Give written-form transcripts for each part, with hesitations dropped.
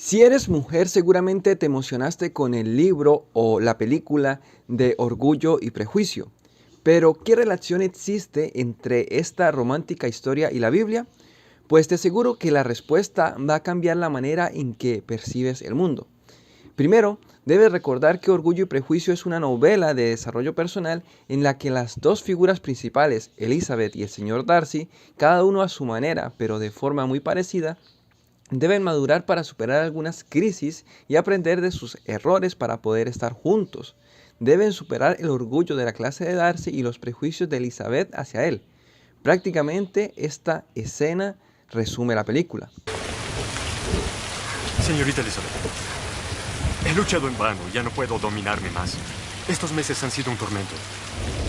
Si eres mujer, seguramente te emocionaste con el libro o la película de Orgullo y Prejuicio. Pero, ¿qué relación existe entre esta romántica historia y la Biblia? Pues te aseguro que la respuesta va a cambiar la manera en que percibes el mundo. Primero, debes recordar que Orgullo y Prejuicio es una novela de desarrollo personal en la que las dos figuras principales, Elizabeth y el señor Darcy, cada uno a su manera, pero de forma muy parecida, deben madurar para superar algunas crisis y aprender de sus errores para poder estar juntos. Deben superar el orgullo de la clase de Darcy y los prejuicios de Elizabeth hacia él. Prácticamente esta escena resume la película. Señorita Elizabeth, he luchado en vano, ya no puedo dominarme más. Estos meses han sido un tormento.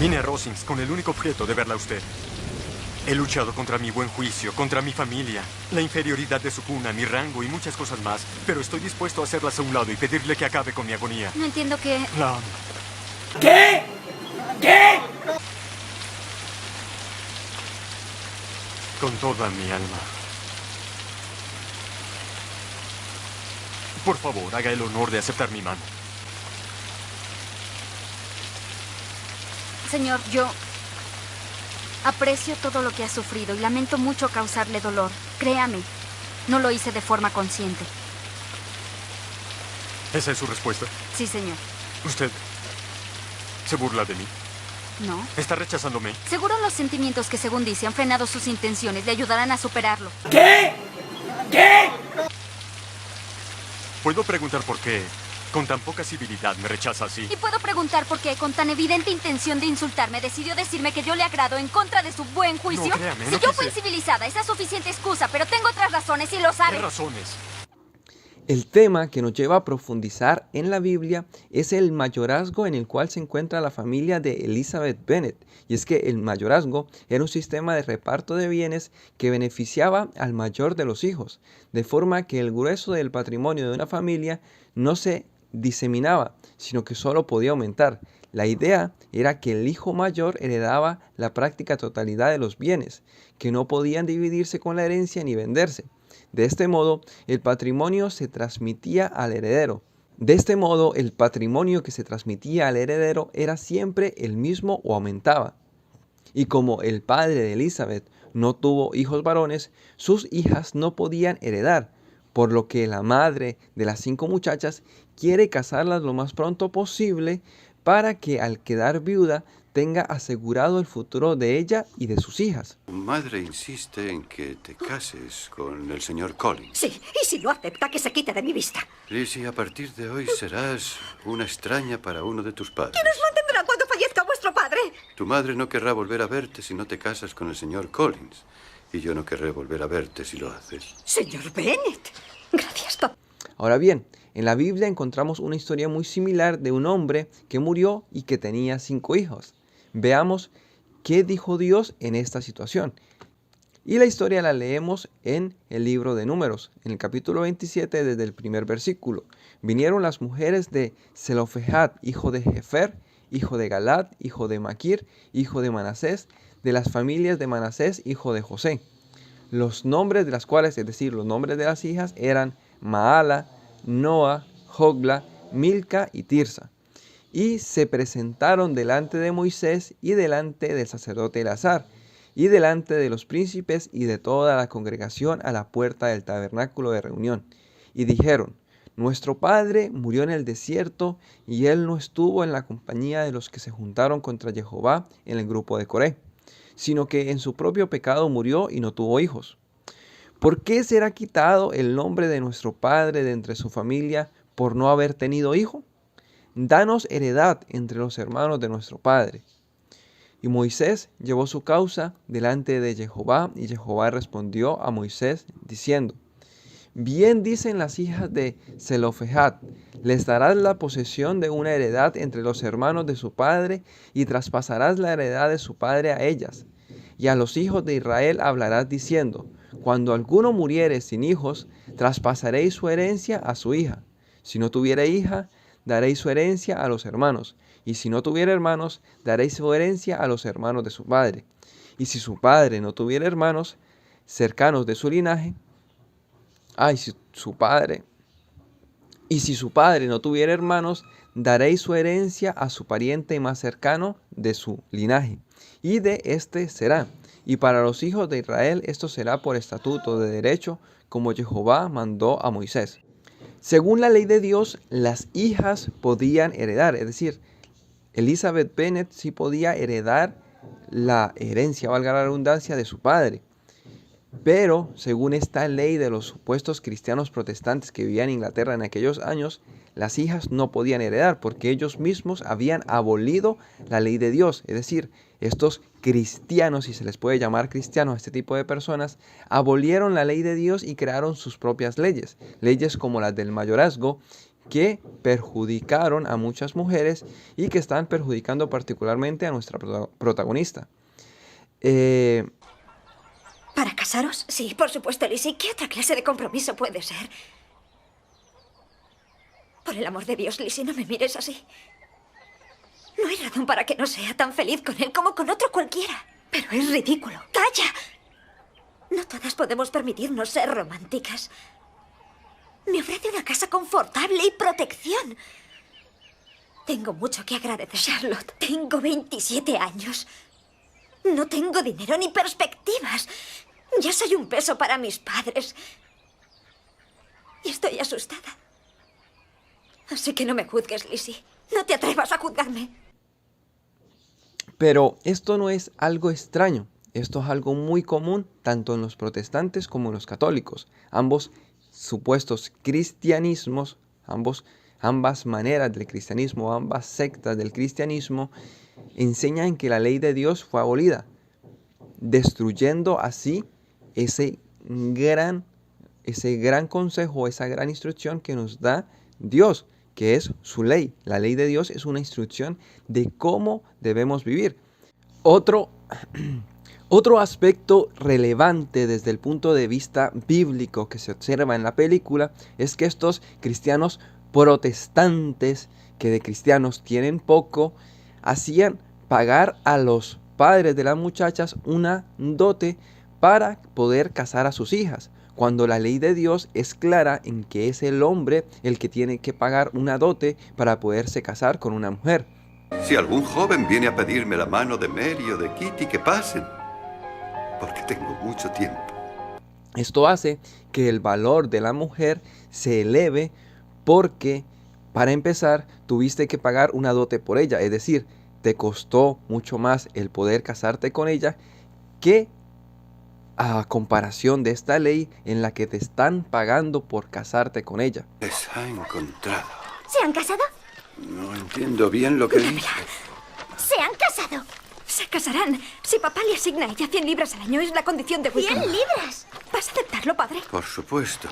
Vine a Rosings con el único objeto de verla a usted. He luchado contra mi buen juicio, contra mi familia, la inferioridad de su cuna, mi rango y muchas cosas más, pero estoy dispuesto a hacerlas a un lado y pedirle que acabe con mi agonía. No entiendo qué... La amo. ¿Qué? ¿Qué? Con toda mi alma. Por favor, haga el honor de aceptar mi mano. Señor, yo aprecio todo lo que ha sufrido y lamento mucho causarle dolor. Créame, no lo hice de forma consciente. ¿Esa es su respuesta? Sí, señor. ¿Usted se burla de mí? ¿No? ¿Está rechazándome? Seguro los sentimientos que, según dice, han frenado sus intenciones le ayudarán a superarlo. ¿Qué? ¿Qué? ¿Puedo preguntar por qué, con tan poca civilidad, me rechaza así? Y puedo preguntar por qué, con tan evidente intención de insultarme, decidió decirme que yo le agrado en contra de su buen juicio. No, créame, si no yo quise. fui incivilizada, esa es suficiente excusa, pero tengo otras razones y lo sabe. ¿Qué razones? El tema que nos lleva a profundizar en la Biblia es el mayorazgo en el cual se encuentra la familia de Elizabeth Bennet. Y es que el mayorazgo era un sistema de reparto de bienes que beneficiaba al mayor de los hijos, de forma que el grueso del patrimonio de una familia no se diseminaba, sino que solo podía aumentar. La idea era que el hijo mayor heredaba la práctica totalidad de los bienes, que no podían dividirse con la herencia ni venderse. De este modo, el patrimonio se transmitía al heredero. De este modo, el patrimonio que se transmitía al heredero era siempre el mismo o aumentaba. Y como el padre de Elizabeth no tuvo hijos varones, sus hijas no podían heredar, por lo que la madre de las 5 muchachas quiere casarlas lo más pronto posible para que al quedar viuda tenga asegurado el futuro de ella y de sus hijas. Tu madre insiste en que te cases con el señor Collins. Sí, y si lo acepta, que se quite de mi vista. Lizzie, a partir de hoy serás una extraña para uno de tus padres. ¿Quién os mantendrá cuando fallezca vuestro padre? Tu madre no querrá volver a verte si no te casas con el señor Collins. Y yo no querré volver a verte si lo haces. Señor Bennet. Gracias, papá. Ahora bien, en la Biblia encontramos una historia muy similar de un hombre que murió y que tenía 5 hijos. Veamos qué dijo Dios en esta situación. Y la historia la leemos en el libro de Números, en el capítulo 27, desde el primer versículo. Vinieron las mujeres de Zelofehad, hijo de Jefer, hijo de Galad, hijo de Maquir, hijo de Manasés, de las familias de Manasés, hijo de José. Los nombres de las cuales, es decir, los nombres de las hijas, eran Maala, Noa, Jogla, Milca y Tirsa. Y se presentaron delante de Moisés y delante del sacerdote Eleazar, y delante de los príncipes y de toda la congregación a la puerta del tabernáculo de reunión. Y dijeron: Nuestro padre murió en el desierto, y él no estuvo en la compañía de los que se juntaron contra Jehová en el grupo de Coré, sino que en su propio pecado murió y no tuvo hijos. ¿Por qué será quitado el nombre de nuestro padre de entre su familia por no haber tenido hijo? Danos heredad entre los hermanos de nuestro padre. Y Moisés llevó su causa delante de Jehová, y Jehová respondió a Moisés diciendo: Bien dicen las hijas de Zelofehad, les darás la posesión de una heredad entre los hermanos de su padre, y traspasarás la heredad de su padre a ellas. Y a los hijos de Israel hablarás diciendo: Cuando alguno muriere sin hijos, traspasaréis su herencia a su hija. Si no tuviere hija, daréis su herencia a los hermanos, y si no tuviera hermanos, daréis su herencia a los hermanos de su padre. Y si su padre no tuviera hermanos cercanos de su linaje, si su padre Y si su padre no tuviera hermanos, daréis su herencia a su pariente más cercano de su linaje, y de éste será. Y para los hijos de Israel esto será por estatuto de derecho, como Jehová mandó a Moisés. Según la ley de Dios, las hijas podían heredar, es decir, Elizabeth Bennet sí podía heredar la herencia, valga la redundancia, de su padre. Pero, según esta ley de los supuestos cristianos protestantes que vivían en Inglaterra en aquellos años, las hijas no podían heredar porque ellos mismos habían abolido la ley de Dios. Es decir, estos cristianos, si se les puede llamar cristianos a este tipo de personas, abolieron la ley de Dios y crearon sus propias leyes. Leyes como las del mayorazgo, que perjudicaron a muchas mujeres y que están perjudicando particularmente a nuestra protagonista. ¿Para casaros? Sí, por supuesto, Lizzie. ¿Qué otra clase de compromiso puede ser? Por el amor de Dios, Lizzie, no me mires así. No hay razón para que no sea tan feliz con él como con otro cualquiera. Pero es ridículo. ¡Calla! No todas podemos permitirnos ser románticas. Me ofrece una casa confortable y protección. Tengo mucho que agradecer. Charlotte, tengo 27 años. No tengo dinero ni perspectivas. Ya soy un peso para mis padres. Y estoy asustada. Así que no me juzgues, Lizzie. No te atrevas a juzgarme. Pero esto no es algo extraño. Esto es algo muy común tanto en los protestantes como en los católicos. Ambos supuestos cristianismos, ambas maneras del cristianismo, ambas sectas del cristianismo, enseñan que la ley de Dios fue abolida, destruyendo así ese gran consejo, esa gran instrucción que nos da Dios, que es su ley. La ley de Dios es una instrucción de cómo debemos vivir. Otro aspecto relevante desde el punto de vista bíblico que se observa en la película es que estos cristianos protestantes, que de cristianos tienen poco, hacían pagar a los padres de las muchachas una dote para poder casar a sus hijas, cuando la ley de Dios es clara en que es el hombre el que tiene que pagar una dote para poderse casar con una mujer. Si algún joven viene a pedirme la mano de Mary o de Kitty, que pasen, porque tengo mucho tiempo. Esto hace que el valor de la mujer se eleve porque, para empezar, tuviste que pagar una dote por ella, es decir, te costó mucho más el poder casarte con ella que a comparación de esta ley en la que te están pagando por casarte con ella. Les ha encontrado. ¿Se han casado? No entiendo bien lo que dice. ¡Se han casado! Se casarán. Si papá le asigna a ella 100 libras al año, es la condición de Wickham. ¡100 libras! ¿Vas a aceptarlo, padre? Por supuesto.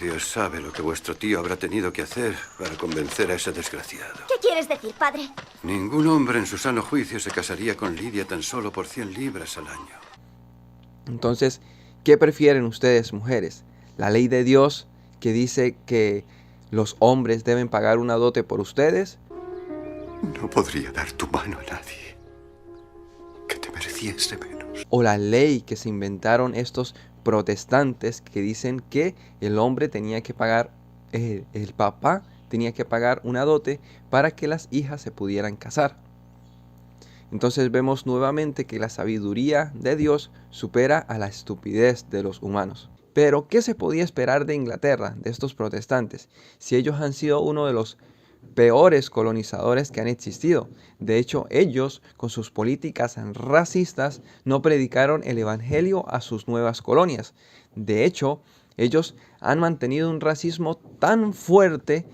Dios sabe lo que vuestro tío habrá tenido que hacer para convencer a ese desgraciado. ¿Qué quieres decir, padre? Ningún hombre en su sano juicio se casaría con Lidia tan solo por 100 libras al año. Entonces, ¿qué prefieren ustedes, mujeres? ¿La ley de Dios que dice que los hombres deben pagar una dote por ustedes? No podría dar tu mano a nadie que te mereciese menos. ¿O la ley que se inventaron estos protestantes que dicen que el hombre tenía que pagar, el papá tenía que pagar una dote para que las hijas se pudieran casar? Entonces vemos nuevamente que la sabiduría de Dios supera a la estupidez de los humanos. Pero, ¿qué se podía esperar de Inglaterra, de estos protestantes, si ellos han sido uno de los peores colonizadores que han existido? De hecho, ellos, con sus políticas racistas, no predicaron el evangelio a sus nuevas colonias. De hecho, ellos han mantenido un racismo tan fuerte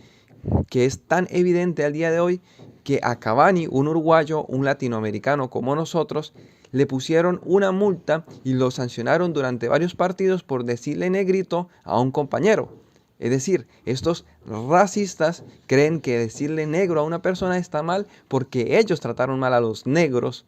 que es tan evidente al día de hoy que a Cavani, un uruguayo, un latinoamericano como nosotros, le pusieron una multa y lo sancionaron durante varios partidos por decirle negrito a un compañero. Es decir, estos racistas creen que decirle negro a una persona está mal porque ellos trataron mal a los negros.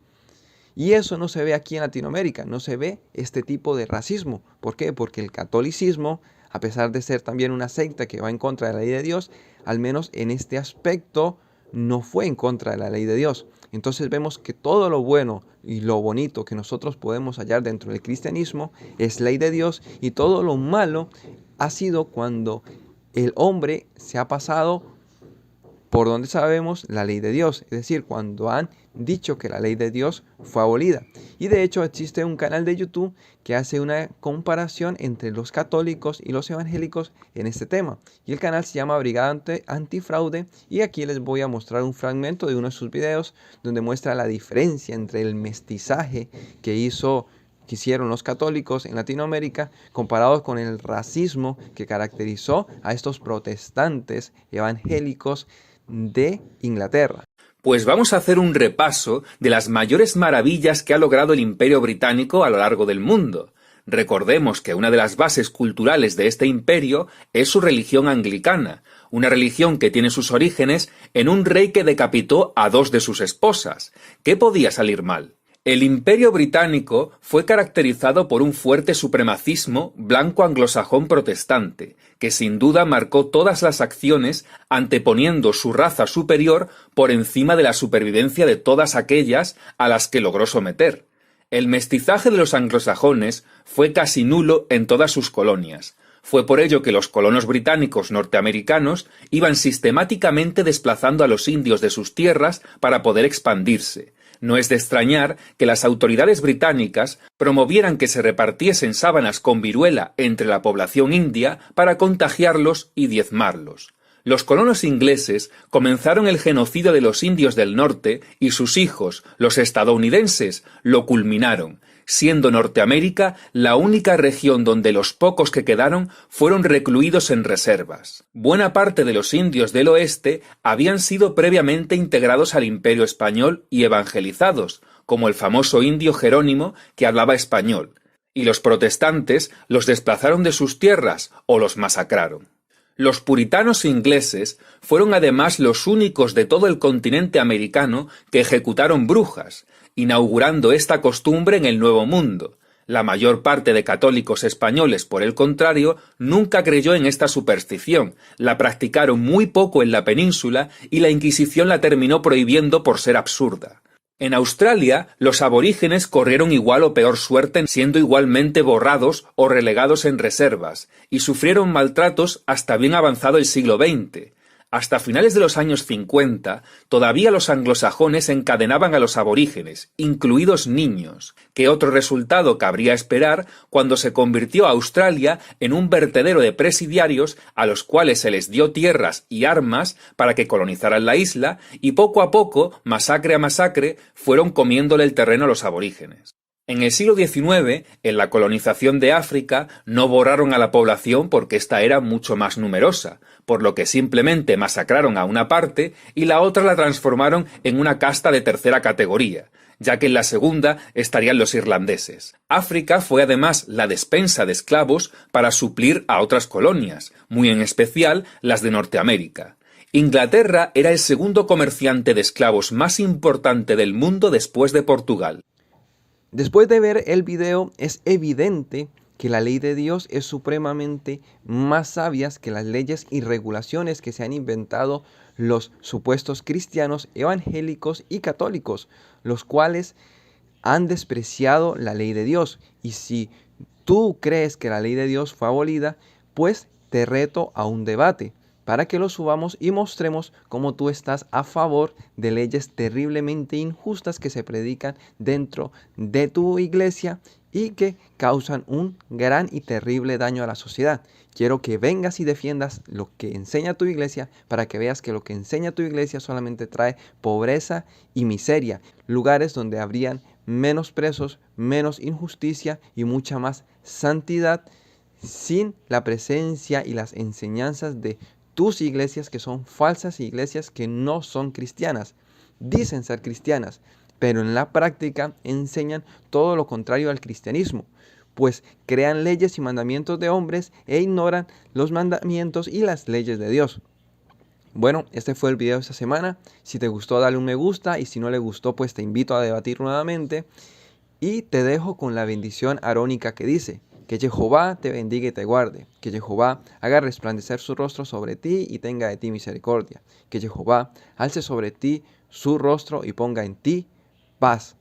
Y eso no se ve aquí en Latinoamérica, no se ve este tipo de racismo. ¿Por qué? Porque el catolicismo, a pesar de ser también una secta que va en contra de la ley de Dios, al menos en este aspecto no fue en contra de la ley de Dios. Entonces vemos que todo lo bueno y lo bonito que nosotros podemos hallar dentro del cristianismo es ley de Dios, y todo lo malo ha sido cuando el hombre se ha pasado por donde sabemos la ley de Dios, es decir, cuando han dicho que la ley de Dios fue abolida. Y de hecho existe un canal de YouTube que hace una comparación entre los católicos y los evangélicos en este tema. Y el canal se llama Brigada Antifraude, y aquí les voy a mostrar un fragmento de uno de sus videos donde muestra la diferencia entre el mestizaje que hicieron los católicos en Latinoamérica comparados con el racismo que caracterizó a estos protestantes evangélicos de Inglaterra. Pues vamos a hacer un repaso de las mayores maravillas que ha logrado el Imperio Británico a lo largo del mundo. Recordemos que una de las bases culturales de este imperio es su religión anglicana, una religión que tiene sus orígenes en un rey que decapitó a 2 de sus esposas. ¿Qué podía salir mal? El Imperio Británico fue caracterizado por un fuerte supremacismo blanco anglosajón protestante, que sin duda marcó todas las acciones anteponiendo su raza superior por encima de la supervivencia de todas aquellas a las que logró someter. El mestizaje de los anglosajones fue casi nulo en todas sus colonias. Fue por ello que los colonos británicos norteamericanos iban sistemáticamente desplazando a los indios de sus tierras para poder expandirse. No es de extrañar que las autoridades británicas promovieran que se repartiesen sábanas con viruela entre la población india para contagiarlos y diezmarlos. Los colonos ingleses comenzaron el genocidio de los indios del norte y sus hijos, los estadounidenses, lo culminaron, siendo Norteamérica la única región donde los pocos que quedaron fueron recluidos en reservas. Buena parte de los indios del oeste habían sido previamente integrados al Imperio español y evangelizados, como el famoso indio Jerónimo que hablaba español, y los protestantes los desplazaron de sus tierras o los masacraron. Los puritanos ingleses fueron además los únicos de todo el continente americano que ejecutaron brujas, inaugurando esta costumbre en el Nuevo Mundo. La mayor parte de católicos españoles, por el contrario, nunca creyó en esta superstición, la practicaron muy poco en la península y la Inquisición la terminó prohibiendo por ser absurda. En Australia, los aborígenes corrieron igual o peor suerte siendo igualmente borrados o relegados en reservas, y sufrieron maltratos hasta bien avanzado el siglo XX. Hasta finales de los años 50, todavía los anglosajones encadenaban a los aborígenes, incluidos niños, que otro resultado cabría esperar cuando se convirtió a Australia en un vertedero de presidiarios a los cuales se les dio tierras y armas para que colonizaran la isla, y poco a poco, masacre a masacre, fueron comiéndole el terreno a los aborígenes. En el siglo XIX, en la colonización de África, no borraron a la población porque ésta era mucho más numerosa, por lo que simplemente masacraron a una parte y la otra la transformaron en una casta de tercera categoría, ya que en la segunda estarían los irlandeses. África fue además la despensa de esclavos para suplir a otras colonias, muy en especial las de Norteamérica. Inglaterra era el segundo comerciante de esclavos más importante del mundo después de Portugal. Después de ver el video, es evidente que la ley de Dios es supremamente más sabia que las leyes y regulaciones que se han inventado los supuestos cristianos, evangélicos y católicos, los cuales han despreciado la ley de Dios. Y si tú crees que la ley de Dios fue abolida, pues te reto a un debate para que lo subamos y mostremos cómo tú estás a favor de leyes terriblemente injustas que se predican dentro de tu iglesia y que causan un gran y terrible daño a la sociedad. Quiero que vengas y defiendas lo que enseña tu iglesia para que veas que lo que enseña tu iglesia solamente trae pobreza y miseria, lugares donde habrían menos presos, menos injusticia y mucha más santidad sin la presencia y las enseñanzas de tus iglesias, que son falsas iglesias que no son cristianas. Dicen ser cristianas, pero en la práctica enseñan todo lo contrario al cristianismo, pues crean leyes y mandamientos de hombres e ignoran los mandamientos y las leyes de Dios. Bueno, este fue el video de esta semana. Si te gustó, dale un me gusta, y si no le gustó, pues te invito a debatir nuevamente. Y te dejo con la bendición arónica que dice: que Jehová te bendiga y te guarde, que Jehová haga resplandecer su rostro sobre ti y tenga de ti misericordia, que Jehová alce sobre ti su rostro y ponga en ti paz.